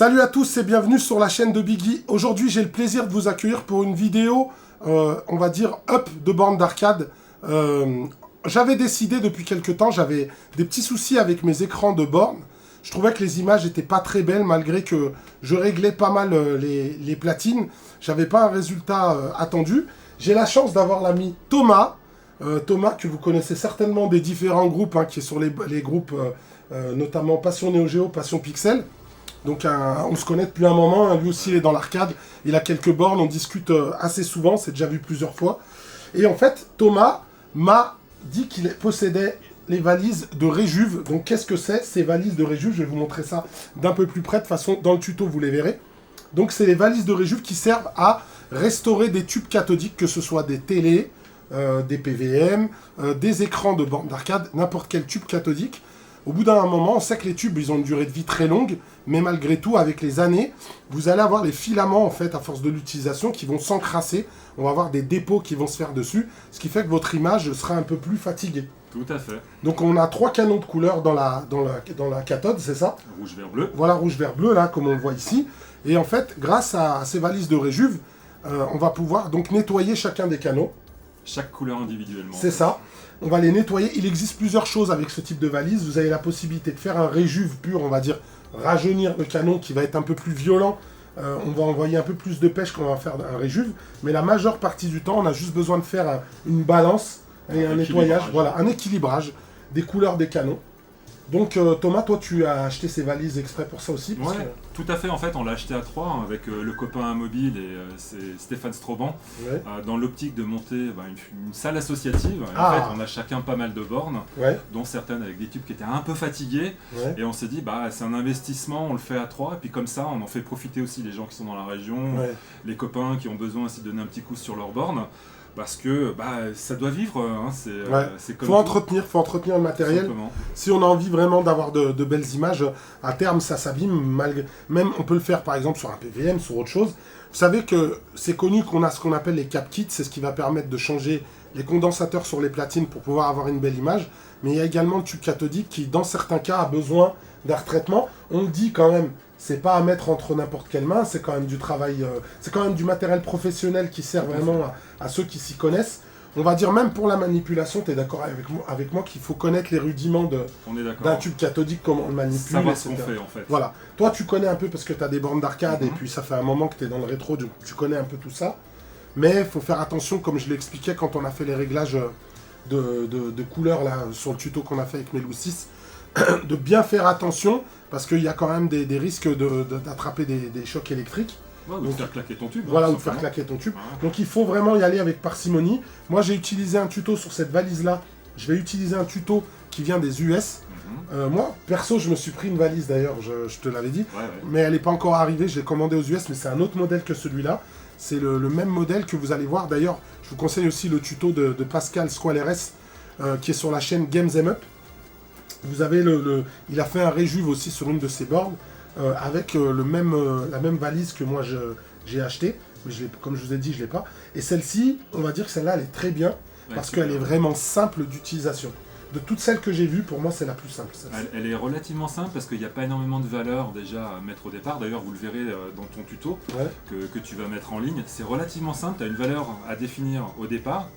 Salut à tous et bienvenue sur la chaîne de Biggy. Aujourd'hui, j'ai le plaisir de vous accueillir pour une vidéo, on va dire, up de borne d'arcade. J'avais décidé depuis quelques temps, j'avais des petits soucis avec mes écrans de borne. Je trouvais que les images n'étaient pas très belles malgré que je réglais pas mal les platines. J'avais pas un résultat attendu. J'ai la chance d'avoir l'ami Thomas. Thomas, que vous connaissez certainement des différents groupes, hein, qui est sur les groupes notamment Passion Neo Geo, Passion Pixel. Donc on se connaît depuis un moment, hein. Lui aussi il est dans l'arcade, il a quelques bornes, on discute assez souvent, c'est déjà vu plusieurs fois. Et en fait, Thomas m'a dit qu'il possédait les valises de Réjuve. Donc qu'est-ce que c'est ces valises de Réjuve? Je vais vous montrer ça d'un peu plus près, de toute façon dans le tuto vous les verrez. Donc c'est les valises de Réjuve qui servent à restaurer des tubes cathodiques, que ce soit des télés, des PVM, des écrans de bornes d'arcade, n'importe quel tube cathodique. Au bout d'un moment, on sait que les tubes, ils ont une durée de vie très longue, mais malgré tout, avec les années, vous allez avoir les filaments, en fait, à force de l'utilisation, qui vont s'encrasser. On va avoir des dépôts qui vont se faire dessus, ce qui fait que votre image sera un peu plus fatiguée. Tout à fait. Donc on a 3 canons de couleur dans la cathode, c'est ça? Rouge, vert, bleu. Voilà, rouge, vert, bleu, là, comme on le voit ici. Et en fait, grâce à ces valises de Réjuve, on va pouvoir donc nettoyer chacun des canaux. Chaque couleur individuellement. C'est ça. On va les nettoyer. Il existe plusieurs choses avec ce type de valise. Vous avez la possibilité de faire un Réjuve pur, on va dire, rajeunir le canon qui va être un peu plus violent. On va envoyer un peu plus de pêche quand on va faire un Réjuve. Mais la majeure partie du temps, on a juste besoin de faire une balance et un nettoyage. Voilà, un équilibrage des couleurs des canons. Donc Thomas, toi tu as acheté ces valises exprès pour ça aussi parce Ouais, que... tout à fait. En fait, on l'a acheté à 3 hein, avec le copain mobile et c'est Stéphane Stroban, Ouais. dans l'optique de monter une salle associative. Et en fait, on a chacun pas mal de bornes, Ouais. dont certaines avec des tubes qui étaient un peu fatigués. Ouais. Et on s'est dit, c'est un investissement, on le fait à 3. Et puis comme ça, on en fait profiter aussi les gens qui sont dans la région, Ouais. les copains qui ont besoin aussi de donner un petit coup sur leurs bornes. Parce que ça doit vivre, hein, c'est comme faut entretenir le matériel. Simplement. Si on a envie vraiment d'avoir de belles images, à terme ça s'abîme, même on peut le faire par exemple sur un PVM, sur autre chose. Vous savez que c'est connu qu'on a ce qu'on appelle les cap kits, c'est ce qui va permettre de changer les condensateurs sur les platines pour pouvoir avoir une belle image. Mais il y a également le tube cathodique qui dans certains cas a besoin d'un retraitement. On le dit quand même, c'est pas à mettre entre n'importe quelle main, c'est quand même du travail, c'est quand même du matériel professionnel qui sert vraiment à ceux qui s'y connaissent. On va dire même pour la manipulation, tu es d'accord avec moi qu'il faut connaître les rudiments d'un tube cathodique, comment on le manipule, savoir ce etc. qu'on fait en fait. Voilà. Toi tu connais un peu parce que tu as des bornes d'arcade et puis ça fait un moment que tu es dans le rétro, tu connais un peu tout ça. Mais il faut faire attention, comme je l'expliquais quand on a fait les réglages de couleurs là, sur le tuto qu'on a fait avec Melou 6, de bien faire attention parce qu'il y a quand même des risques d'attraper des chocs électriques. Ouais, ou de faire claquer ton tube. Voilà, hein, ou de faire claquer ton tube. Ah. Donc il faut vraiment y aller avec parcimonie. Moi j'ai utilisé un tuto sur cette valise là. Je vais utiliser un tuto qui vient des US. Moi, perso, je me suis pris une valise d'ailleurs, je te l'avais dit. Ouais. Mais elle n'est pas encore arrivée, je l'ai commandée aux US, mais c'est un autre modèle que celui-là. C'est le même modèle que vous allez voir. D'ailleurs, je vous conseille aussi le tuto de Pascal Squaleres qui est sur la chaîne Games Em Up. Vous avez il a fait un Réjuve aussi sur une de ses bornes avec la même valise que moi j'ai acheté, mais comme je vous ai dit, je l'ai pas. Et celle-ci, on va dire que celle-là, elle est très bien parce qu'elle est vraiment simple d'utilisation. De toutes celles que j'ai vues, pour moi, c'est la plus simple. Elle est relativement simple parce qu'il n'y a pas énormément de valeur déjà à mettre au départ. D'ailleurs, vous le verrez dans ton tuto que tu vas mettre en ligne. C'est relativement simple, tu as une valeur à définir au départ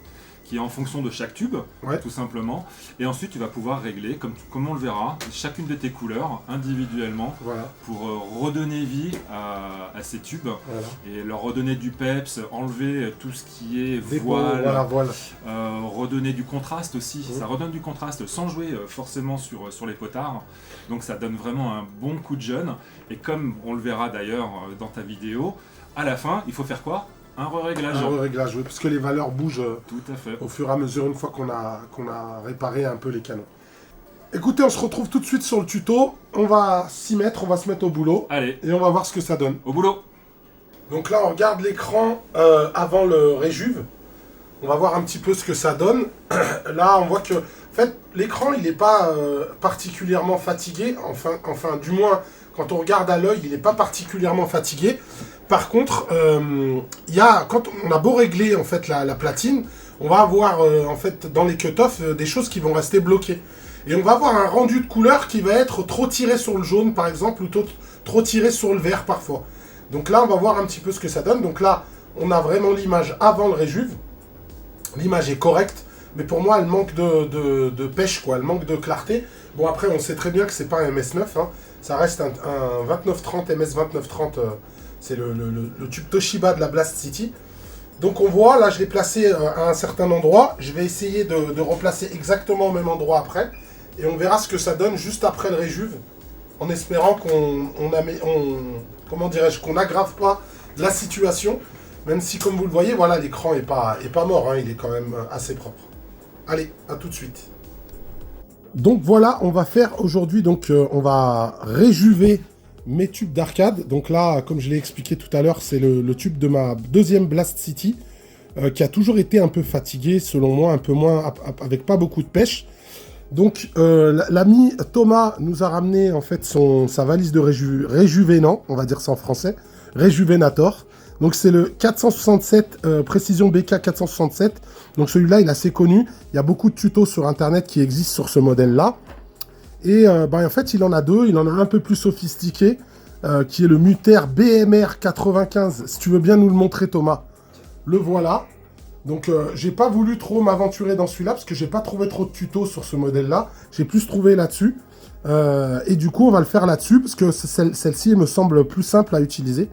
qui est en fonction de chaque tube, tout simplement. Et ensuite, tu vas pouvoir régler, comme on le verra, chacune de tes couleurs individuellement pour redonner vie à ces tubes et leur redonner du peps, enlever tout ce qui est voile, redonner du contraste aussi. Ça redonne du contraste sans jouer forcément sur les potards. Donc ça donne vraiment un bon coup de jeune. Et comme on le verra d'ailleurs dans ta vidéo, à la fin, il faut faire quoi ? Un re-réglage. Un re-réglage, oui, parce que les valeurs bougent tout à fait. Au fur et à mesure, une fois qu'on a réparé un peu les canons. Écoutez, on se retrouve tout de suite sur le tuto. On va s'y mettre, on va se mettre au boulot. Allez. Et on va voir ce que ça donne. Au boulot. Donc là, on regarde l'écran avant le Réjuve. On va voir un petit peu ce que ça donne. Là, on voit que, en fait, l'écran, il n'est pas particulièrement fatigué. Enfin, du moins, quand on regarde à l'œil, il n'est pas particulièrement fatigué. Par contre, quand on a beau régler en fait la platine, on va avoir en fait dans les cut-off des choses qui vont rester bloquées. Et on va avoir un rendu de couleur qui va être trop tiré sur le jaune, par exemple, ou trop tiré sur le vert parfois. Donc là, on va voir un petit peu ce que ça donne. Donc là, on a vraiment l'image avant le réjuve. L'image est correcte, mais pour moi, elle manque de pêche, quoi. Elle manque de clarté. Bon, après, on sait très bien que c'est pas un MS9, hein. Ça reste un 2930, MS2930, c'est le tube Toshiba de la Blast City. Donc on voit, là je l'ai placé à un certain endroit, je vais essayer de replacer exactement au même endroit après, et on verra ce que ça donne juste après le réjuve, en espérant comment dirais-je, qu'on n'aggrave pas la situation, même si comme vous le voyez, voilà, l'écran est pas mort, hein, il est quand même assez propre. Allez, à tout de suite. Donc voilà, on va faire aujourd'hui, on va réjuver mes tubes d'arcade. Donc là, comme je l'ai expliqué tout à l'heure, c'est le tube de ma deuxième Blast City, qui a toujours été un peu fatigué, selon moi, un peu moins, avec pas beaucoup de pêche. Donc l'ami Thomas nous a ramené en fait sa valise de réjuvénant, on va dire ça en français, Réjuvénator. Donc c'est le 467, Précision BK 467. Donc celui-là, il est assez connu. Il y a beaucoup de tutos sur Internet qui existent sur ce modèle-là. Et en fait, il en a deux. Il en a un peu plus sophistiqué, qui est le Muter BMR 95. Si tu veux bien nous le montrer, Thomas. Le voilà. Donc j'ai pas voulu trop m'aventurer dans celui-là, parce que j'ai pas trouvé trop de tutos sur ce modèle-là. J'ai plus trouvé là-dessus. Et du coup, on va le faire là-dessus, parce que celle-ci, elle me semble plus simple à utiliser.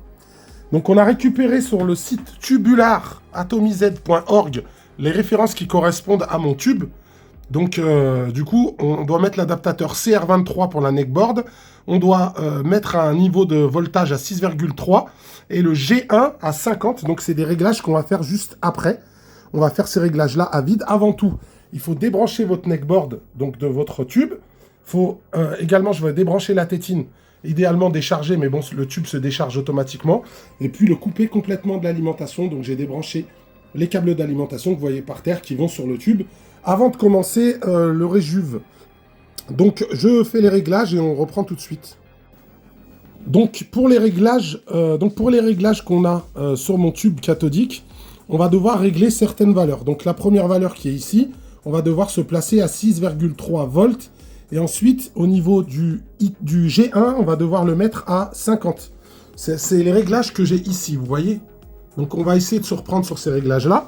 Donc on a récupéré sur le site tubularatomized.org les références qui correspondent à mon tube. Donc du coup, on doit mettre l'adaptateur CR23 pour la neckboard. On doit mettre un niveau de voltage à 6,3 et le G1 à 50. Donc c'est des réglages qu'on va faire juste après. On va faire ces réglages-là à vide. Avant tout, il faut débrancher votre neckboard donc de votre tube. Également, je vais débrancher la tétine. Idéalement déchargé, mais bon, le tube se décharge automatiquement. Et puis le couper complètement de l'alimentation. Donc j'ai débranché les câbles d'alimentation que vous voyez par terre qui vont sur le tube avant de commencer le réjuve. Donc je fais les réglages et on reprend tout de suite. Donc pour les réglages qu'on a sur mon tube cathodique, on va devoir régler certaines valeurs. Donc la première valeur qui est ici, on va devoir se placer à 6,3 volts. Et ensuite, au niveau du G1, on va devoir le mettre à 50. C'est les réglages que j'ai ici, vous voyez. Donc on va essayer de se reprendre sur ces réglages-là.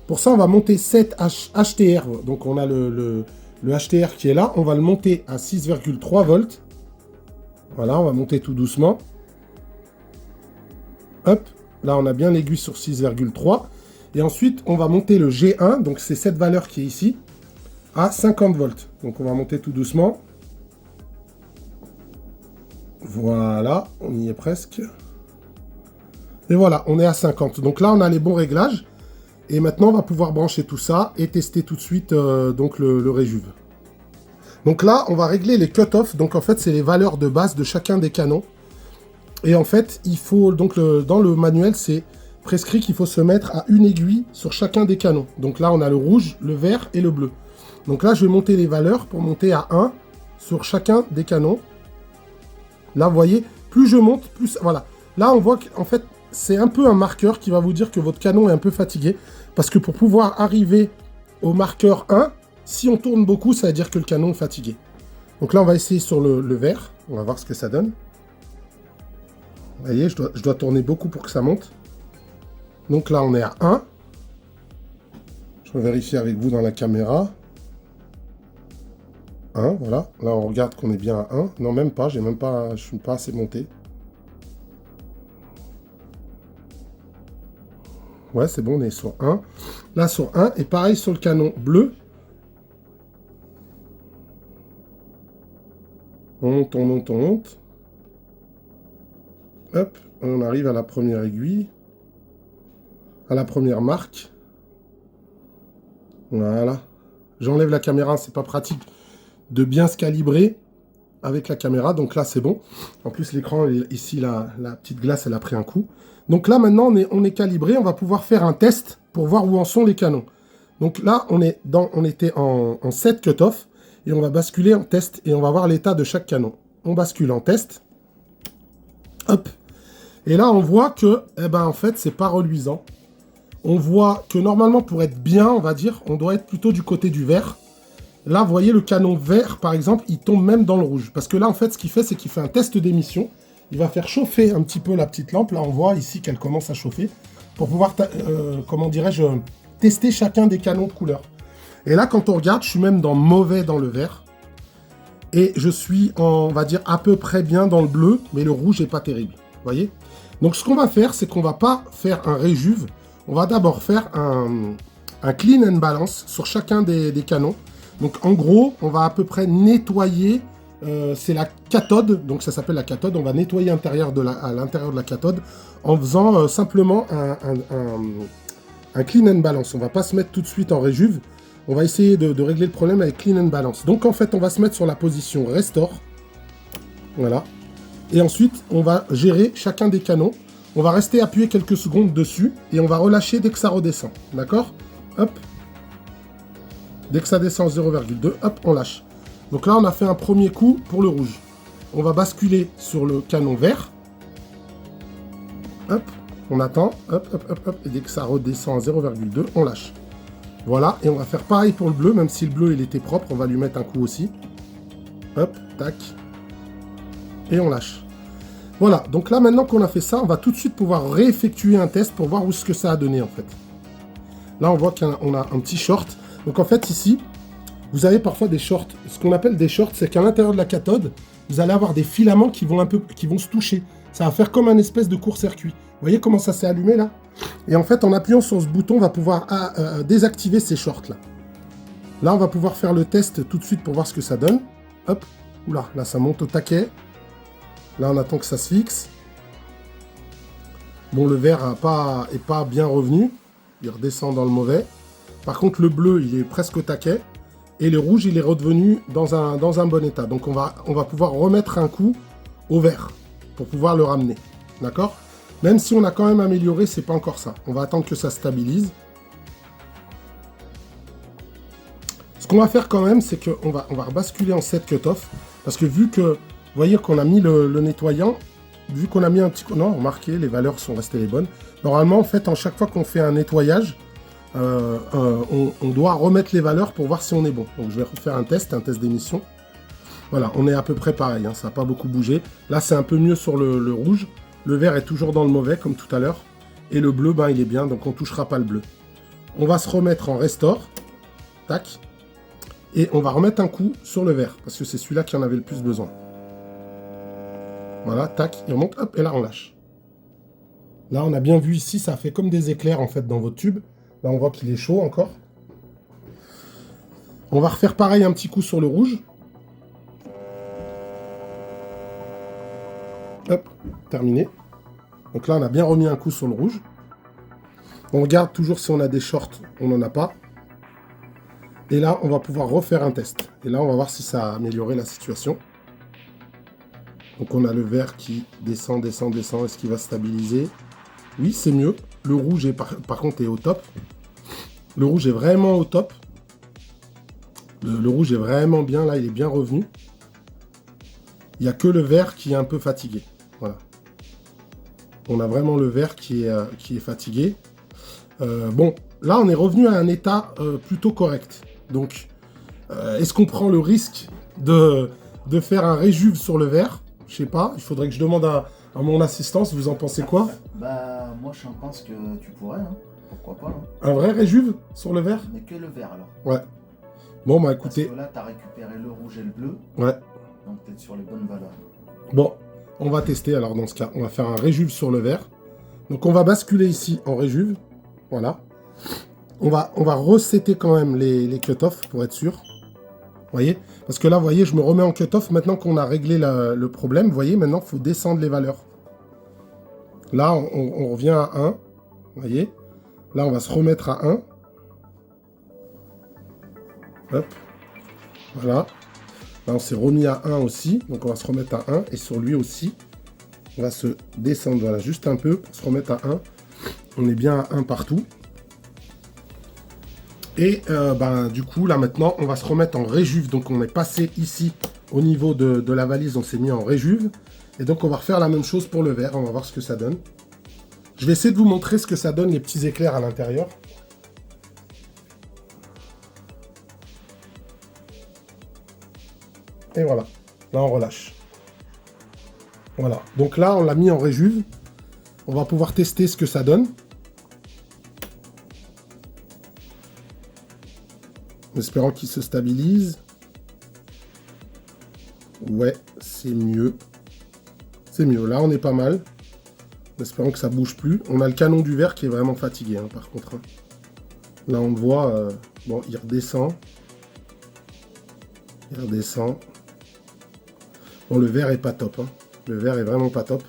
Pour ça, on va monter 7 HTR. Donc on a le HTR qui est là. On va le monter à 6,3 volts. Voilà, on va monter tout doucement. Hop, là on a bien l'aiguille sur 6,3. Et ensuite, on va monter le G1, donc c'est cette valeur qui est ici, à 50 volts. Donc on va monter tout doucement. Voilà, on y est presque. Et voilà, on est à 50. Donc là, on a les bons réglages. Et maintenant, on va pouvoir brancher tout ça et tester tout de suite donc le réjuve. Donc là, on va régler les cut-off. Donc en fait, c'est les valeurs de base de chacun des canons. Et en fait, il faut donc dans le manuel, c'est prescrit qu'il faut se mettre à une aiguille sur chacun des canons. Donc là, on a le rouge, le vert et le bleu. Donc là, je vais monter les valeurs pour monter à 1 sur chacun des canons. Là, vous voyez, plus je monte, plus... Voilà. Là, on voit qu'en fait, c'est un peu un marqueur qui va vous dire que votre canon est un peu fatigué. Parce que pour pouvoir arriver au marqueur 1, si on tourne beaucoup, ça veut dire que le canon est fatigué. Donc là, on va essayer sur le vert. On va voir ce que ça donne. Vous voyez, je dois tourner beaucoup pour que ça monte. Donc là, on est à 1. Je vais vérifier avec vous dans la caméra. 1, voilà. Là, on regarde qu'on est bien à 1. Non, même pas. Je suis pas assez monté. Ouais, c'est bon, on est sur 1. Là, sur 1. Et pareil sur le canon bleu. On monte, on monte, on monte. Hop, on arrive à la première aiguille. À la première marque. Voilà. J'enlève la caméra, c'est pas pratique de bien se calibrer avec la caméra. Donc là, c'est bon. En plus, l'écran, ici, la petite glace, elle a pris un coup. Donc là, maintenant, on est calibré. On va pouvoir faire un test pour voir où en sont les canons. Donc là, on était en 7 cut-off. Et on va basculer en test. Et on va voir l'état de chaque canon. On bascule en test. Hop. Et là, on voit que, en fait, c'est pas reluisant. On voit que normalement, pour être bien, on va dire, on doit être plutôt du côté du vert. Là, vous voyez, le canon vert, par exemple, il tombe même dans le rouge. Parce que là, en fait, ce qu'il fait, c'est qu'il fait un test d'émission. Il va faire chauffer un petit peu la petite lampe. Là, on voit ici qu'elle commence à chauffer. Pour pouvoir, comment dirais-je, tester chacun des canons de couleur. Et là, quand on regarde, je suis même dans mauvais dans le vert. Et je suis, on va dire, à peu près bien dans le bleu. Mais le rouge n'est pas terrible. Vous voyez? Donc, ce qu'on va faire, c'est qu'on ne va pas faire un réjuve. On va d'abord faire un clean and balance sur chacun des canons. Donc, en gros, on va à peu près nettoyer... c'est la cathode, donc ça s'appelle la cathode. On va nettoyer à l'intérieur de la cathode en faisant simplement un clean and balance. On va pas se mettre tout de suite en réjuve. On va essayer de régler le problème avec clean and balance. Donc en fait, on va se mettre sur la position restore. Voilà. Et ensuite, on va gérer chacun des canons. On va rester appuyé quelques secondes dessus et on va relâcher dès que ça redescend. D'accord? Hop. Dès que ça descend 0,2, hop, on lâche. Donc là, on a fait un premier coup pour le rouge. On va basculer sur le canon vert. Hop, on attend. Hop, hop, hop, hop. Et dès que ça redescend à 0,2, on lâche. Voilà, et on va faire pareil pour le bleu, même si le bleu, il était propre. On va lui mettre un coup aussi. Hop, tac. Et on lâche. Voilà, donc là, maintenant qu'on a fait ça, on va tout de suite pouvoir réeffectuer un test pour voir où ce que ça a donné, en fait. Là, on voit qu'on a un petit short. Donc en fait, ici... Vous avez parfois des shorts. Ce qu'on appelle des shorts, c'est qu'à l'intérieur de la cathode, vous allez avoir des filaments qui vont se toucher. Ça va faire comme un espèce de court-circuit. Vous voyez comment ça s'est allumé là? Et en fait, en appuyant sur ce bouton, on va pouvoir désactiver ces shorts là. Là, on va pouvoir faire le test tout de suite pour voir ce que ça donne. Hop. Oula, là ça monte au taquet. Là, on attend que ça se fixe. Bon, le vert est pas bien revenu. Il redescend dans le mauvais. Par contre, le bleu, il est presque au taquet. Et le rouge, il est redevenu dans un bon état. Donc, on va pouvoir remettre un coup au vert pour pouvoir le ramener. D'accord? Même si on a quand même amélioré, c'est pas encore ça. On va attendre que ça stabilise. Ce qu'on va faire quand même, c'est qu'on va rebasculer en set cutoff. Parce que vu que, vous voyez qu'on a mis le nettoyant, vu qu'on a mis un petit... Non, remarquez, les valeurs sont restées les bonnes. Normalement, en fait, en chaque fois qu'on fait un nettoyage, on doit remettre les valeurs pour voir si on est bon. Donc je vais refaire un test d'émission. Voilà, on est à peu près pareil, hein, ça n'a pas beaucoup bougé. Là, c'est un peu mieux sur le rouge. Le vert est toujours dans le mauvais, comme tout à l'heure. Et le bleu, ben, il est bien, donc on ne touchera pas le bleu. On va se remettre en restore. Tac. Et on va remettre un coup sur le vert, parce que c'est celui-là qui en avait le plus besoin. Voilà, tac, il remonte, hop, et là, on lâche. Là, on a bien vu ici, ça fait comme des éclairs, en fait, dans votre tube. Là, on voit qu'il est chaud encore. On va refaire pareil un petit coup sur le rouge. Hop, terminé. Donc là, on a bien remis un coup sur le rouge. On regarde toujours si on a des shorts. On n'en a pas. Et là, on va pouvoir refaire un test. Et là, on va voir si ça a amélioré la situation. Donc on a le vert qui descend, descend, descend. Est-ce qu'il va stabiliser? Oui, c'est mieux. Le rouge, est par contre, est au top. Le rouge est vraiment au top. Le rouge est vraiment bien. Là, il est bien revenu. Il n'y a que le vert qui est un peu fatigué. Voilà. On a vraiment le vert qui est fatigué. Bon, là, on est revenu à un état plutôt correct. Donc, est-ce qu'on prend le risque de faire un réjuve sur le vert? Je sais pas. Il faudrait que je demande à mon assistance. Vous en pensez quoi? Bah, moi, j'en pense que tu pourrais. Hein. Pourquoi pas, hein. Un vrai réjuve sur le vert? Mais que le vert, alors. Ouais. Bon, bah écoutez... Parce que là, t'as récupéré le rouge et le bleu. Ouais. Donc, t'es sur les bonnes valeurs. Bon, on va tester, alors, dans ce cas. On va faire un réjuve sur le vert. Donc, on va basculer ici en réjuve. Voilà. On va resetter quand même les cut-off pour être sûr. Vous voyez? Parce que là, vous voyez, je me remets en cut-off. Maintenant qu'on a réglé le problème, vous voyez, maintenant, il faut descendre les valeurs. Là, on revient à 1. Vous voyez? Là, on va se remettre à 1. Hop. Voilà. Là, on s'est remis à 1 aussi. Donc, on va se remettre à 1. Et sur lui aussi, on va se descendre, voilà, juste un peu pour se remettre à 1. On est bien à 1 partout. Et du coup, là, maintenant, on va se remettre en réjuve. Donc, on est passé ici au niveau de la valise. On s'est mis en réjuve. Et donc, on va refaire la même chose pour le vert. On va voir ce que ça donne. Je vais essayer de vous montrer ce que ça donne, les petits éclairs à l'intérieur. et voilà. Là, on relâche. Voilà. Donc là, on l'a mis en réjuve. On va pouvoir tester ce que ça donne. En espérant qu'il se stabilise. Ouais, c'est mieux. C'est mieux. Là, on est pas mal. En espérant que ça bouge plus. On a le canon du verre qui est vraiment fatigué, hein, par contre. Hein. Là, on le voit. Bon, il redescend. Il redescend. Bon, le verre est pas top. Hein. Le verre est vraiment pas top.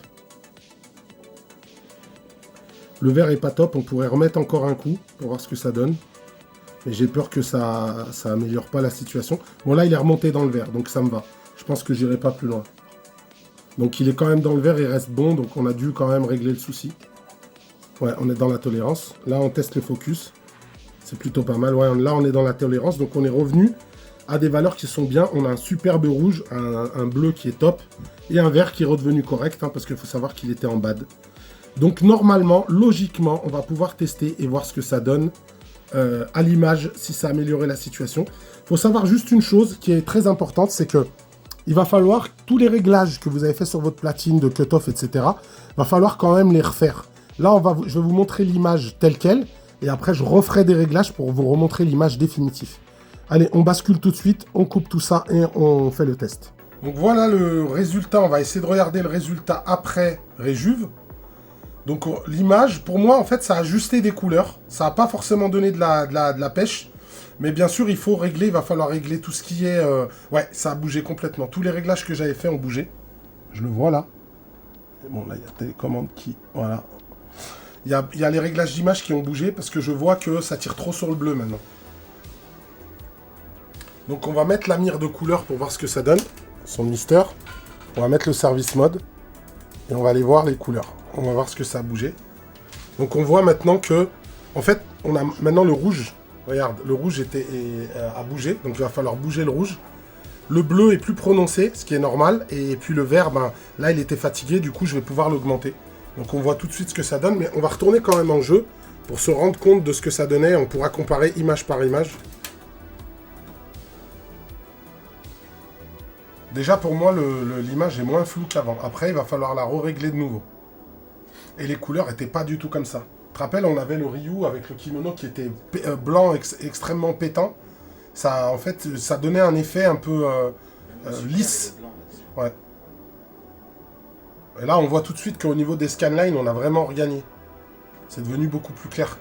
Le verre est pas top. On pourrait remettre encore un coup pour voir ce que ça donne. Mais j'ai peur que ça améliore pas la situation. Bon, là, il est remonté dans le verre, donc ça me va. Je pense que j'irai pas plus loin. Donc, il est quand même dans le verre, il reste bon. Donc, on a dû quand même régler le souci. Ouais, on est dans la tolérance. Là, on teste le focus. C'est plutôt pas mal. Ouais, là, on est dans la tolérance. Donc, on est revenu à des valeurs qui sont bien. On a un superbe rouge, un bleu qui est top. Et un vert qui est redevenu correct, hein, parce qu'il faut savoir qu'il était en bad. Donc, normalement, logiquement, on va pouvoir tester et voir ce que ça donne à l'image, si ça a amélioré la situation. Il faut savoir juste une chose qui est très importante, c'est que il va falloir, tous les réglages que vous avez fait sur votre platine de cutoff, etc., il va falloir quand même les refaire. Là, je vais vous montrer l'image telle qu'elle, et après, je referai des réglages pour vous remontrer l'image définitive. Allez, on bascule tout de suite, on coupe tout ça et on fait le test. Donc voilà le résultat, on va essayer de regarder le résultat après réjuve. Donc l'image, pour moi, en fait, ça a ajusté des couleurs. Ça n'a pas forcément donné de la pêche. Mais bien sûr, il faut régler, il va falloir régler tout ce qui est... Ouais, ça a bougé complètement. Tous les réglages que j'avais fait ont bougé. Je le vois là. Et bon, là, il y a télécommande qui... Voilà. Il y a les réglages d'image qui ont bougé parce que je vois que ça tire trop sur le bleu maintenant. Donc on va mettre la mire de couleur pour voir ce que ça donne. Son mister. On va mettre le service mode. Et on va aller voir les couleurs. On va voir ce que ça a bougé. Donc on voit maintenant que... En fait, on a maintenant le rouge. Regarde, le rouge a bougé. Donc il va falloir bouger le rouge. Le bleu est plus prononcé, ce qui est normal. Et puis le vert, ben, là il était fatigué. Du coup, je vais pouvoir l'augmenter. Donc on voit tout de suite ce que ça donne. Mais on va retourner quand même en jeu pour se rendre compte de ce que ça donnait. On pourra comparer image par image. Déjà, pour moi, l'image est moins floue qu'avant. Après, il va falloir la régler de nouveau. Et les couleurs n'étaient pas du tout comme ça. Tu te rappelles, on avait le Ryu avec le kimono qui était blanc, extrêmement pétant. Ça, en fait, ça donnait un effet un peu lisse. Ouais. Et là, on voit tout de suite qu'au niveau des scanlines, on a vraiment regagné. C'est devenu beaucoup plus clair.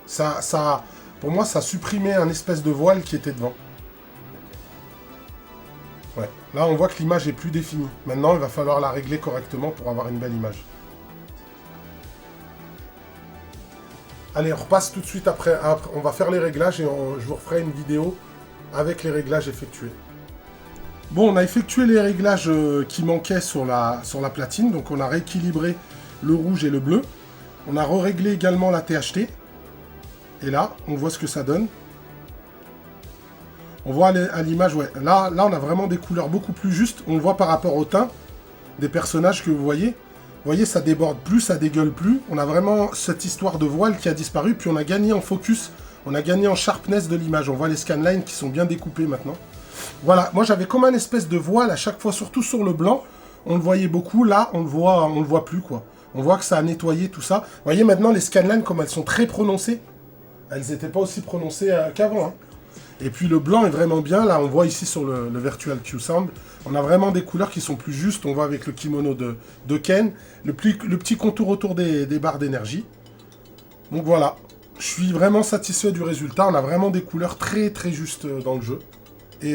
Pour moi, ça supprimait un espèce de voile qui était devant. Ouais. Là, on voit que l'image est plus définie. Maintenant, il va falloir la régler correctement pour avoir une belle image. Allez, on repasse tout de suite après. On va faire les réglages et je vous referai une vidéo avec les réglages effectués. Bon, on a effectué les réglages qui manquaient sur la platine. Donc, on a rééquilibré le rouge et le bleu. On a réglé également la THT. Et là, on voit ce que ça donne. On voit à l'image, ouais. Là, on a vraiment des couleurs beaucoup plus justes. On le voit par rapport au teint des personnages que vous voyez. Vous voyez, ça déborde plus, ça dégueule plus. On a vraiment cette histoire de voile qui a disparu. Puis on a gagné en focus. On a gagné en sharpness de l'image. On voit les scanlines qui sont bien découpés maintenant. Voilà, moi j'avais comme un espèce de voile à chaque fois, surtout sur le blanc. On le voyait beaucoup. Là, on le voit plus, quoi. On voit que ça a nettoyé tout ça. Vous voyez maintenant les scanlines, comme elles sont très prononcées. Elles n'étaient pas aussi prononcées qu'avant, hein. Et puis le blanc est vraiment bien. Là, on voit ici sur le Virtual Q Sound, on a vraiment des couleurs qui sont plus justes. On voit avec le kimono de Ken, le petit contour autour des barres d'énergie. Donc voilà, je suis vraiment satisfait du résultat. On a vraiment des couleurs très très justes dans le jeu. Et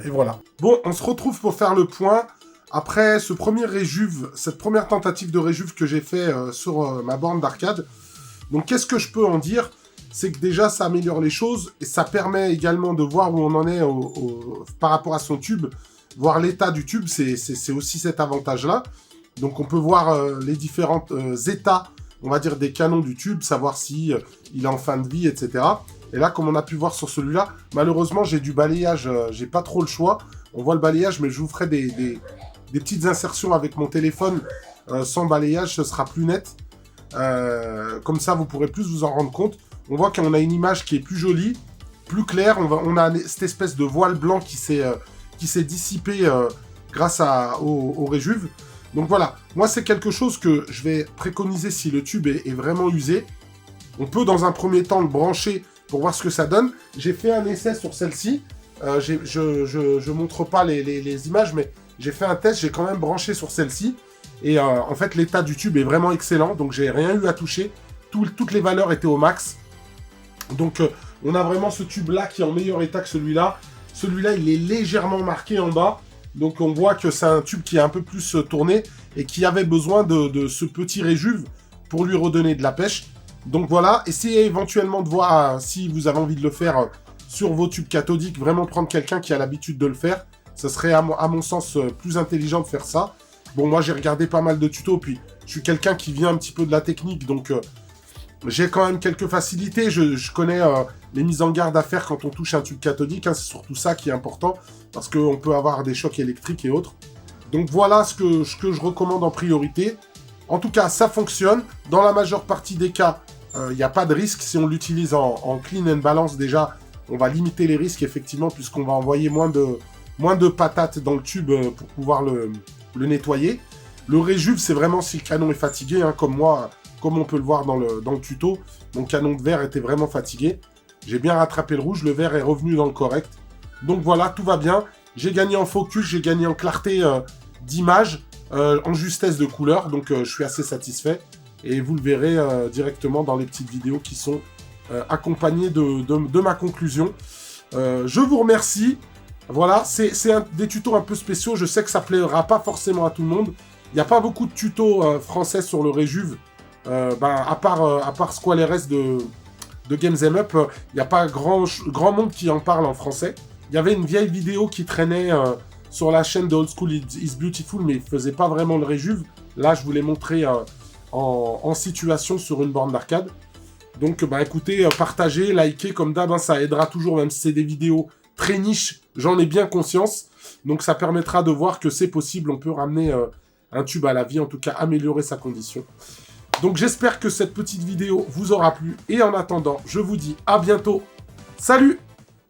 voilà. Bon, on se retrouve pour faire le point. Après cette première tentative de réjuve que j'ai fait sur ma borne d'arcade. Donc qu'est-ce que je peux en dire ? C'est que déjà, ça améliore les choses et ça permet également de voir où on en est par rapport à son tube. Voir l'état du tube, c'est aussi cet avantage-là. Donc, on peut voir les différents états, on va dire, des canons du tube, savoir si il est en fin de vie, etc. Et là, comme on a pu voir sur celui-là, malheureusement, j'ai du balayage, j'ai pas trop le choix. On voit le balayage, mais je vous ferai des petites insertions avec mon téléphone. Sans balayage, ce sera plus net. Comme ça, vous pourrez plus vous en rendre compte. On voit qu'on a une image qui est plus jolie, plus claire. On a cette espèce de voile blanc qui s'est dissipé grâce au réjuve. Donc voilà, moi c'est quelque chose que je vais préconiser si le tube est vraiment usé. On peut dans un premier temps le brancher pour voir ce que ça donne. J'ai fait un essai sur celle-ci. Je montre pas les images, mais j'ai fait un test, j'ai quand même branché sur celle-ci. Et en fait, l'état du tube est vraiment excellent, donc j'ai rien eu à toucher. Toutes les valeurs étaient au max. Donc on a vraiment ce tube-là qui est en meilleur état que celui-là. Celui-là, il est légèrement marqué en bas. Donc on voit que c'est un tube qui est un peu plus tourné et qui avait besoin de ce petit réjuve pour lui redonner de la pêche. Donc voilà, essayez éventuellement de voir si vous avez envie de le faire sur vos tubes cathodiques, vraiment prendre quelqu'un qui a l'habitude de le faire. Ça serait à mon sens plus intelligent de faire ça. Bon, moi j'ai regardé pas mal de tutos, puis je suis quelqu'un qui vient un petit peu de la technique, donc j'ai quand même quelques facilités. Je connais les mises en garde à faire quand on touche un tube cathodique, hein, c'est surtout ça qui est important, parce qu'on peut avoir des chocs électriques et autres. Donc voilà ce que je recommande en priorité. En tout cas, ça fonctionne. Dans la majeure partie des cas, il n'y a pas de risque. Si on l'utilise en clean and balance, déjà, on va limiter les risques, effectivement, puisqu'on va envoyer moins de patates dans le tube pour pouvoir le nettoyer. Le réjuve, c'est vraiment si le canon est fatigué, hein, comme moi, comme on peut le voir dans le tuto. Mon canon de vert était vraiment fatigué. J'ai bien rattrapé le rouge, le vert est revenu dans le correct. Donc voilà, tout va bien. J'ai gagné en focus, j'ai gagné en clarté d'image, en justesse de couleur, donc je suis assez satisfait. Et vous le verrez directement dans les petites vidéos qui sont accompagnées de ma conclusion. Je vous remercie. Voilà, c'est des tutos un peu spéciaux. Je sais que ça ne plaira pas forcément à tout le monde. Il n'y a pas beaucoup de tutos français sur le réjuve. À part Squall RS de Games M Up, il n'y a pas grand monde qui en parle en français. Il y avait une vieille vidéo qui traînait sur la chaîne de Old School is Beautiful, mais il ne faisait pas vraiment le réjuve. Là, je vous l'ai montré en situation sur une borne d'arcade. Donc, écoutez, partagez, likez, comme d'hab, hein, ça aidera toujours, même si c'est des vidéos très niches, j'en ai bien conscience. Donc, ça permettra de voir que c'est possible, on peut ramener un tube à la vie, en tout cas améliorer sa condition. Donc, j'espère que cette petite vidéo vous aura plu. Et en attendant, je vous dis à bientôt. Salut!